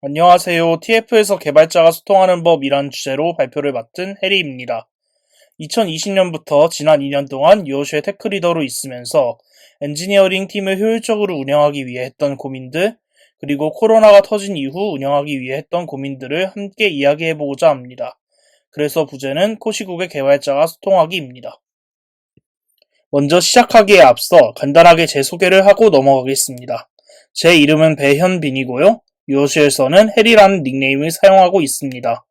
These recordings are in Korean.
안녕하세요. TF에서 개발자가 소통하는 법이란 주제로 발표를 맡은 해리입니다. 2020년부터 지난 2년 동안 요슈의 테크리더로 있으면서 엔지니어링 팀을 효율적으로 운영하기 위해 했던 고민들, 그리고 코로나가 터진 이후 운영하기 위해 했던 고민들을 함께 이야기해보고자 합니다. 그래서 부제는 코시국의 개발자가 소통하기입니다. 먼저 시작하기에 앞서 간단하게 제 소개를 하고 넘어가겠습니다. 제 이름은 배현빈이고요. 요시에서는 해리라는 닉네임을 사용하고 있습니다.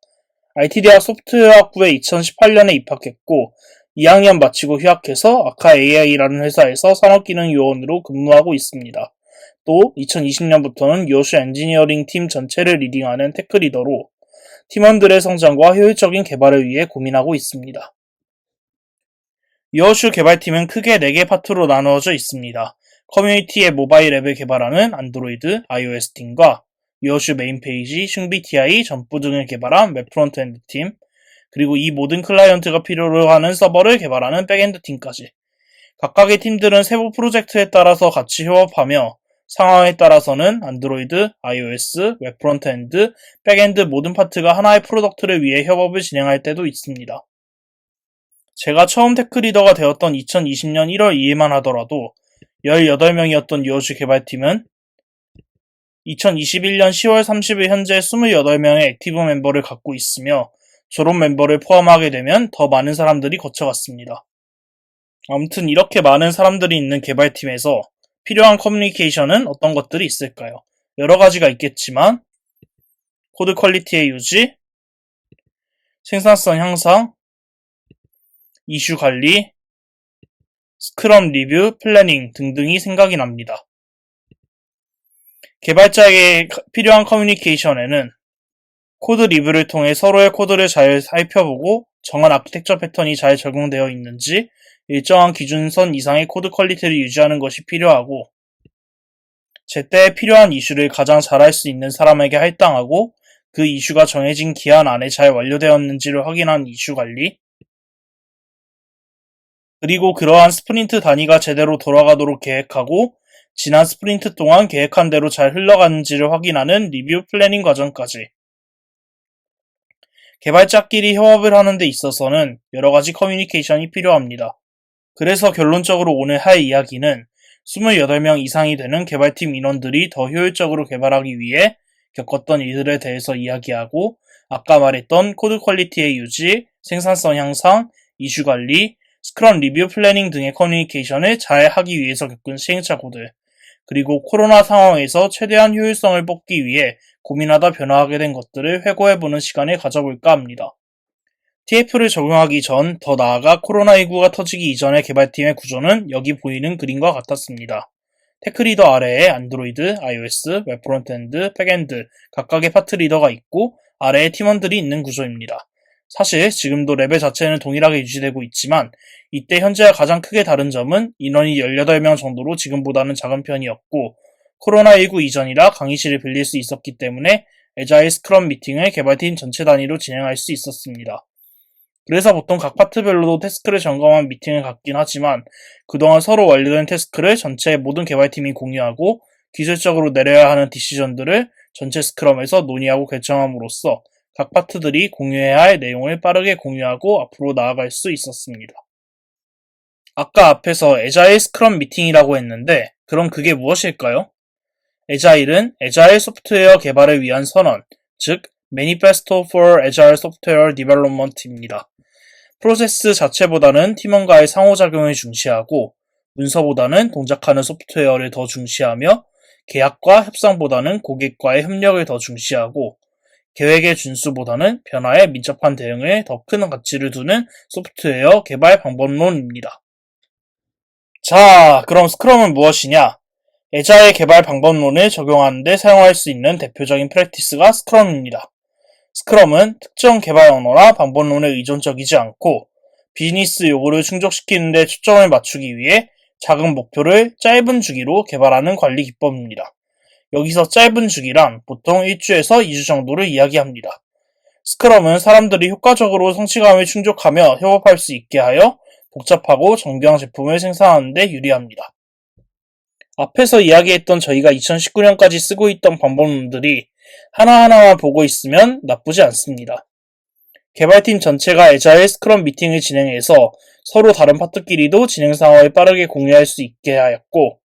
IT대학 소프트웨어학부에 2018년에 입학했고 2학년 마치고 휴학해서 아카 AI라는 회사에서 산업기능 요원으로 근무하고 있습니다. 또 2020년부터는 요슈 엔지니어링 팀 전체를 리딩하는 테크리더로 팀원들의 성장과 효율적인 개발을 위해 고민하고 있습니다. 요슈 개발팀은 크게 4개 파트로 나누어져 있습니다. 커뮤니티의 모바일 앱을 개발하는 안드로이드, iOS 팀과 요슈 메인 페이지, 슝비TI, 점프 등을 개발한 웹 프론트엔드 팀, 그리고 이 모든 클라이언트가 필요로 하는 서버를 개발하는 백엔드 팀까지. 각각의 팀들은 세부 프로젝트에 따라서 같이 협업하며 상황에 따라서는 안드로이드, iOS, 웹 프론트엔드, 백엔드 모든 파트가 하나의 프로덕트를 위해 협업을 진행할 때도 있습니다. 제가 처음 테크리더가 되었던 2020년 1월 2일만 하더라도 18명이었던 요슈 개발팀은 2021년 10월 30일 현재 28명의 액티브 멤버를 갖고 있으며 졸업 멤버를 포함하게 되면 더 많은 사람들이 거쳐갔습니다. 아무튼 이렇게 많은 사람들이 있는 개발팀에서 필요한 커뮤니케이션은 어떤 것들이 있을까요? 여러 가지가 있겠지만 코드 퀄리티의 유지, 생산성 향상, 이슈 관리, 스크럼 리뷰, 플래닝 등등이 생각이 납니다. 개발자에게 필요한 커뮤니케이션에는 코드 리뷰를 통해 서로의 코드를 잘 살펴보고 정한 아키텍처 패턴이 잘 적용되어 있는지 일정한 기준선 이상의 코드 퀄리티를 유지하는 것이 필요하고 제때에 필요한 이슈를 가장 잘할 수 있는 사람에게 할당하고 그 이슈가 정해진 기한 안에 잘 완료되었는지를 확인하는 이슈 관리, 그리고 그러한 스프린트 단위가 제대로 돌아가도록 계획하고 지난 스프린트 동안 계획한 대로 잘 흘러가는지를 확인하는 리뷰 플래닝 과정까지. 개발자끼리 협업을 하는 데 있어서는 여러 가지 커뮤니케이션이 필요합니다. 그래서 결론적으로 오늘 할 이야기는 28명 이상이 되는 개발팀 인원들이 더 효율적으로 개발하기 위해 겪었던 일들에 대해서 이야기하고 아까 말했던 코드 퀄리티의 유지, 생산성 향상, 이슈 관리, 스크럼 리뷰 플래닝 등의 커뮤니케이션을 잘 하기 위해서 겪은 시행착 오들, 그리고 코로나 상황에서 최대한 효율성을 뽑기 위해 고민하다 변화하게 된 것들을 회고해보는 시간을 가져볼까 합니다. TF를 적용하기 전, 더 나아가 코로나19가 터지기 이전의 개발팀의 구조는 여기 보이는 그림과 같았습니다. 테크리더 아래에 안드로이드, iOS, 웹 프론트엔드, 백엔드 각각의 파트 리더가 있고 아래에 팀원들이 있는 구조입니다. 사실 지금도 레벨 자체는 동일하게 유지되고 있지만 이때 현재와 가장 크게 다른 점은 인원이 18명 정도로 지금보다는 작은 편이었고 코로나19 이전이라 강의실을 빌릴 수 있었기 때문에 애자일 스크럼 미팅을 개발팀 전체 단위로 진행할 수 있었습니다. 그래서 보통 각 파트별로도 태스크를 점검한 미팅을 갖긴 하지만 그동안 서로 완료된 태스크를 전체 모든 개발팀이 공유하고 기술적으로 내려야 하는 디시전들을 전체 스크럼에서 논의하고 결정함으로써 각 파트들이 공유해야 할 내용을 빠르게 공유하고 앞으로 나아갈 수 있었습니다. 아까 앞에서 애자일 스크럼 미팅이라고 했는데 그럼 그게 무엇일까요? 애자일은 애자일 소프트웨어 개발을 위한 선언, 즉 Manifesto for Agile Software Development입니다. 프로세스 자체보다는 팀원과의 상호작용을 중시하고 문서보다는 동작하는 소프트웨어를 더 중시하며 계약과 협상보다는 고객과의 협력을 더 중시하고 계획의 준수보다는 변화에 민첩한 대응에 더 큰 가치를 두는 소프트웨어 개발 방법론입니다. 자, 그럼 스크럼은 무엇이냐? 애자일 개발 방법론을 적용하는 데 사용할 수 있는 대표적인 프랙티스가 스크럼입니다. 스크럼은 특정 개발 언어나 방법론에 의존적이지 않고 비즈니스 요구를 충족시키는 데 초점을 맞추기 위해 작은 목표를 짧은 주기로 개발하는 관리 기법입니다. 여기서 짧은 주기란 보통 1주에서 2주 정도를 이야기합니다. 스크럼은 사람들이 효과적으로 성취감을 충족하며 협업할 수 있게 하여 복잡하고 정교한 제품을 생산하는 데 유리합니다. 앞에서 이야기했던 저희가 2019년까지 쓰고 있던 방법론들이 하나하나만 보고 있으면 나쁘지 않습니다. 개발팀 전체가 애자일 스크럼 미팅을 진행해서 서로 다른 파트끼리도 진행 상황을 빠르게 공유할 수 있게 하였고,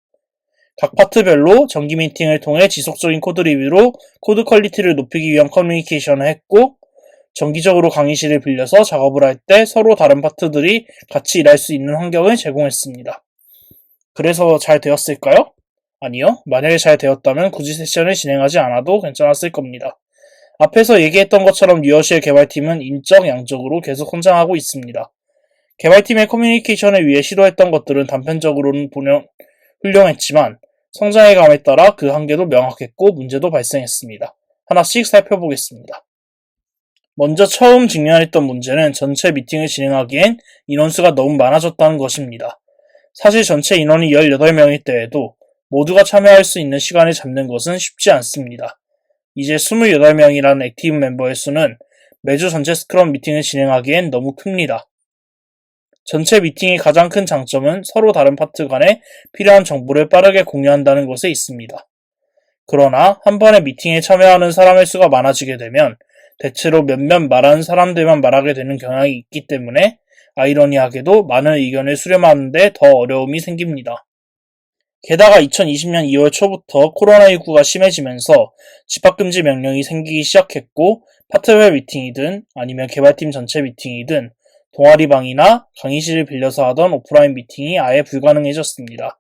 각 파트별로 정기 미팅을 통해 지속적인 코드 리뷰로 코드 퀄리티를 높이기 위한 커뮤니케이션을 했고, 정기적으로 강의실을 빌려서 작업을 할 때 서로 다른 파트들이 같이 일할 수 있는 환경을 제공했습니다. 그래서 잘 되었을까요? 아니요. 만약에 잘 되었다면 굳이 세션을 진행하지 않아도 괜찮았을 겁니다. 앞에서 얘기했던 것처럼 뉴어시의 개발팀은 인적, 양적으로 계속 성장하고 있습니다. 개발팀의 커뮤니케이션을 위해 시도했던 것들은 단편적으로는 훌륭했지만 성장의 감에 따라 그 한계도 명확했고 문제도 발생했습니다. 하나씩 살펴보겠습니다. 먼저 처음 직면했던 문제는 전체 미팅을 진행하기엔 인원수가 너무 많아졌다는 것입니다. 사실 전체 인원이 18명일 때에도 모두가 참여할 수 있는 시간을 잡는 것은 쉽지 않습니다. 이제 28명이라는 액티브 멤버의 수는 매주 전체 스크럼 미팅을 진행하기엔 너무 큽니다. 전체 미팅의 가장 큰 장점은 서로 다른 파트 간에 필요한 정보를 빠르게 공유한다는 것에 있습니다. 그러나 한 번에 미팅에 참여하는 사람의 수가 많아지게 되면 대체로 몇몇 말하는 사람들만 말하게 되는 경향이 있기 때문에 아이러니하게도 많은 의견을 수렴하는 데 더 어려움이 생깁니다. 게다가 2020년 2월 초부터 코로나19가 심해지면서 집합금지 명령이 생기기 시작했고 파트별 미팅이든 아니면 개발팀 전체 미팅이든 동아리방이나 강의실을 빌려서 하던 오프라인 미팅이 아예 불가능해졌습니다.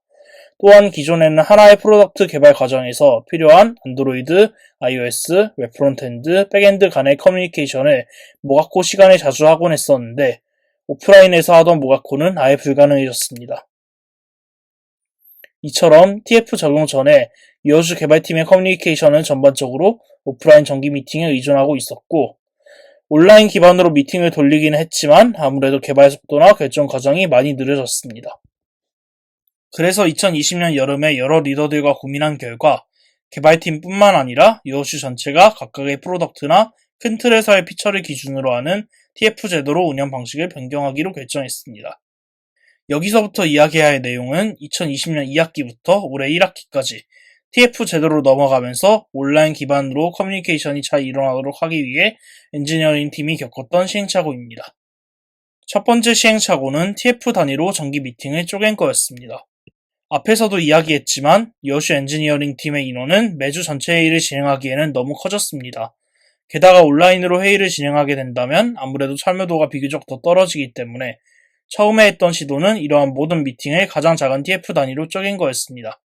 또한 기존에는 하나의 프로덕트 개발 과정에서 필요한 안드로이드, iOS, 웹 프론트엔드, 백엔드 간의 커뮤니케이션을 모가코 시간에 자주 하곤 했었는데 오프라인에서 하던 모가코는 아예 불가능해졌습니다. 이처럼 TF 적용 전에 이어주 개발팀의 커뮤니케이션은 전반적으로 오프라인 정기 미팅에 의존하고 있었고 온라인 기반으로 미팅을 돌리기는 했지만 아무래도 개발 속도나 결정 과정이 많이 느려졌습니다. 그래서 2020년 여름에 여러 리더들과 고민한 결과 개발팀뿐만 아니라 이어주 전체가 각각의 프로덕트나 큰 틀에서의 피처를 기준으로 하는 TF 제도로 운영 방식을 변경하기로 결정했습니다. 여기서부터 이야기해야 할 내용은 2020년 2학기부터 올해 1학기까지 TF 제도로 넘어가면서 온라인 기반으로 커뮤니케이션이 잘 일어나도록 하기 위해 엔지니어링 팀이 겪었던 시행착오입니다. 첫 번째 시행착오는 TF 단위로 정기 미팅을 쪼갠 거였습니다. 앞에서도 이야기했지만 여수 엔지니어링 팀의 인원은 매주 전체 회의를 진행하기에는 너무 커졌습니다. 게다가 온라인으로 회의를 진행하게 된다면 아무래도 참여도가 비교적 더 떨어지기 때문에 처음에 했던 시도는 이러한 모든 미팅을 가장 작은 TF 단위로 쪼갠 거였습니다.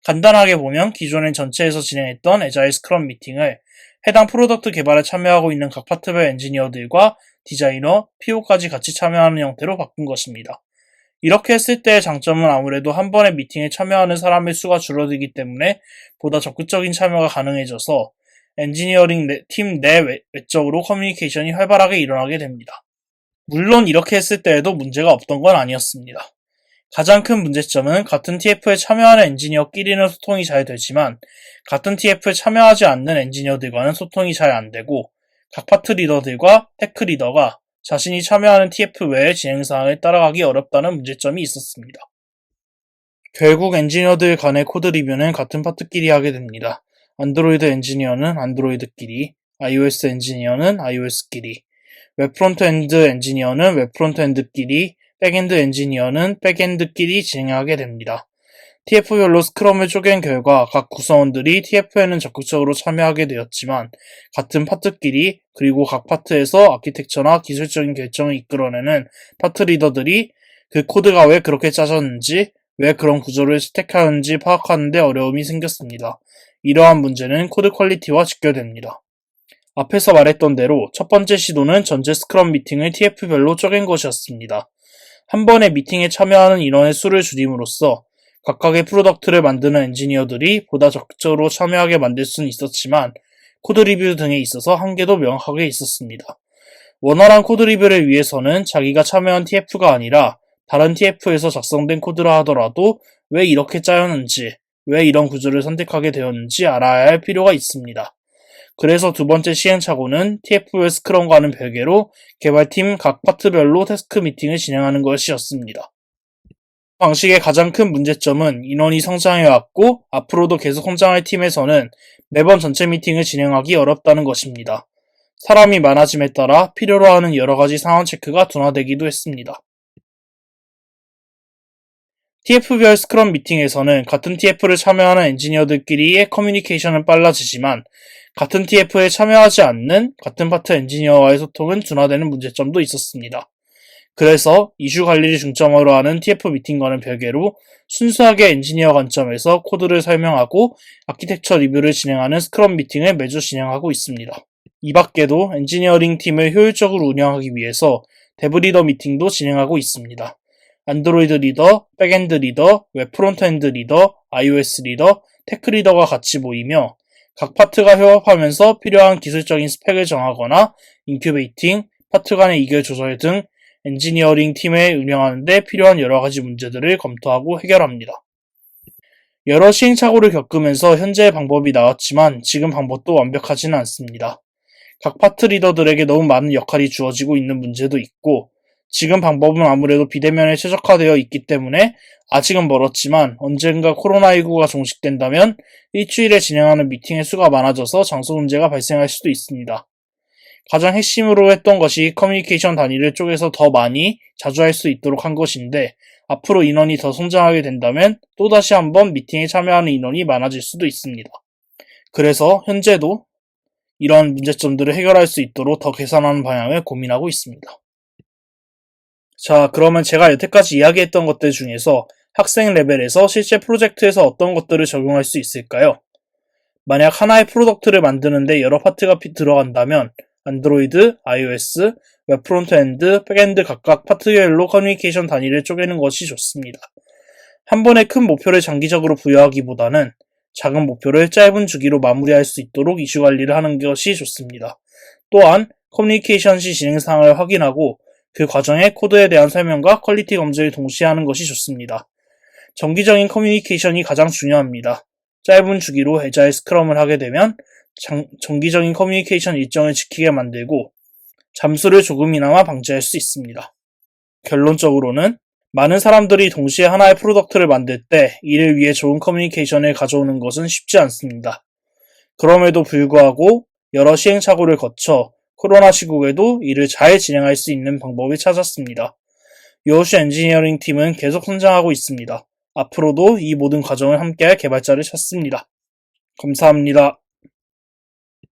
간단하게 보면 기존엔 전체에서 진행했던 애자일 스크럼 미팅을 해당 프로덕트 개발에 참여하고 있는 각 파트별 엔지니어들과 디자이너, PO까지 같이 참여하는 형태로 바꾼 것입니다. 이렇게 했을 때의 장점은 아무래도 한 번의 미팅에 참여하는 사람의 수가 줄어들기 때문에 보다 적극적인 참여가 가능해져서 엔지니어링 팀 내 외적으로 커뮤니케이션이 활발하게 일어나게 됩니다. 물론 이렇게 했을 때에도 문제가 없던 건 아니었습니다. 가장 큰 문제점은 같은 TF에 참여하는 엔지니어끼리는 소통이 잘 되지만 같은 TF에 참여하지 않는 엔지니어들과는 소통이 잘 안되고 각 파트 리더들과 테크 리더가 자신이 참여하는 TF 외의 진행사항을 따라가기 어렵다는 문제점이 있었습니다. 결국 엔지니어들 간의 코드 리뷰는 같은 파트끼리 하게 됩니다. 안드로이드 엔지니어는 안드로이드끼리, iOS 엔지니어는 iOS끼리, 웹 프론트엔드 엔지니어는 웹 프론트엔드끼리, 백엔드 엔지니어는 백엔드끼리 진행하게 됩니다. TF별로 스크럼을 쪼갠 결과 각 구성원들이 TF에는 적극적으로 참여하게 되었지만 같은 파트끼리 그리고 각 파트에서 아키텍처나 기술적인 결정을 이끌어내는 파트 리더들이 그 코드가 왜 그렇게 짜졌는지 왜 그런 구조를 채택하는지 파악하는 데 어려움이 생겼습니다. 이러한 문제는 코드 퀄리티와 직결됩니다. 앞에서 말했던 대로 첫 번째 시도는 전체 스크럼 미팅을 TF별로 쪼갠 것이었습니다. 한 번에 미팅에 참여하는 인원의 수를 줄임으로써 각각의 프로덕트를 만드는 엔지니어들이 보다 적극적으로 참여하게 만들 수는 있었지만 코드 리뷰 등에 있어서 한계도 명확하게 있었습니다. 원활한 코드 리뷰를 위해서는 자기가 참여한 TF가 아니라 다른 TF에서 작성된 코드라 하더라도 왜 이렇게 짜였는지, 왜 이런 구조를 선택하게 되었는지 알아야 할 필요가 있습니다. 그래서 두 번째 시행착오는 TF별 스크럼과는 별개로 개발팀 각 파트별로 태스크 미팅을 진행하는 것이었습니다. 방식의 가장 큰 문제점은 인원이 성장해왔고 앞으로도 계속 성장할 팀에서는 매번 전체 미팅을 진행하기 어렵다는 것입니다. 사람이 많아짐에 따라 필요로 하는 여러 가지 상황 체크가 둔화되기도 했습니다. TF별 스크럼 미팅에서는 같은 TF를 참여하는 엔지니어들끼리의 커뮤니케이션은 빨라지지만 같은 TF에 참여하지 않는 같은 파트 엔지니어와의 소통은 둔화되는 문제점도 있었습니다. 그래서 이슈 관리를 중점으로 하는 TF 미팅과는 별개로 순수하게 엔지니어 관점에서 코드를 설명하고 아키텍처 리뷰를 진행하는 스크럼 미팅을 매주 진행하고 있습니다. 이 밖에도 엔지니어링 팀을 효율적으로 운영하기 위해서 데브 리더 미팅도 진행하고 있습니다. 안드로이드 리더, 백엔드 리더, 웹 프론트엔드 리더, iOS 리더, 테크 리더가 같이 모이며 각 파트가 협업하면서 필요한 기술적인 스펙을 정하거나 인큐베이팅, 파트 간의 이결 조절 등 엔지니어링 팀을 운영하는 데 필요한 여러 가지 문제들을 검토하고 해결합니다. 여러 시행착오를 겪으면서 현재의 방법이 나왔지만 지금 방법도 완벽하지는 않습니다. 각 파트 리더들에게 너무 많은 역할이 주어지고 있는 문제도 있고 지금 방법은 아무래도 비대면에 최적화되어 있기 때문에 아직은 멀었지만 언젠가 코로나19가 종식된다면 일주일에 진행하는 미팅의 수가 많아져서 장소 문제가 발생할 수도 있습니다. 가장 핵심으로 했던 것이 커뮤니케이션 단위를 쪼개서 더 많이 자주 할 수 있도록 한 것인데 앞으로 인원이 더 성장하게 된다면 또다시 한번 미팅에 참여하는 인원이 많아질 수도 있습니다. 그래서 현재도 이런 문제점들을 해결할 수 있도록 더 개선하는 방향을 고민하고 있습니다. 자, 그러면 제가 여태까지 이야기했던 것들 중에서 학생 레벨에서 실제 프로젝트에서 어떤 것들을 적용할 수 있을까요? 만약 하나의 프로덕트를 만드는데 여러 파트가 들어간다면 안드로이드, iOS, 웹 프론트엔드, 백엔드 각각 파트별로 커뮤니케이션 단위를 쪼개는 것이 좋습니다. 한 번에 큰 목표를 장기적으로 부여하기보다는 작은 목표를 짧은 주기로 마무리할 수 있도록 이슈 관리를 하는 것이 좋습니다. 또한 커뮤니케이션 시 진행 사항을 확인하고 그 과정에 코드에 대한 설명과 퀄리티 검증을 동시에 하는 것이 좋습니다. 정기적인 커뮤니케이션이 가장 중요합니다. 짧은 주기로 애자일 스크럼을 하게 되면 정기적인 커뮤니케이션 일정을 지키게 만들고 잠수를 조금이나마 방지할 수 있습니다. 결론적으로는 많은 사람들이 동시에 하나의 프로덕트를 만들 때 이를 위해 좋은 커뮤니케이션을 가져오는 것은 쉽지 않습니다. 그럼에도 불구하고 여러 시행착오를 거쳐 코로나 시국에도 이를 잘 진행할 수 있는 방법을 찾았습니다. 요시 엔지니어링 팀은 계속 성장하고 있습니다. 앞으로도 이 모든 과정을 함께할 개발자를 찾습니다. 감사합니다.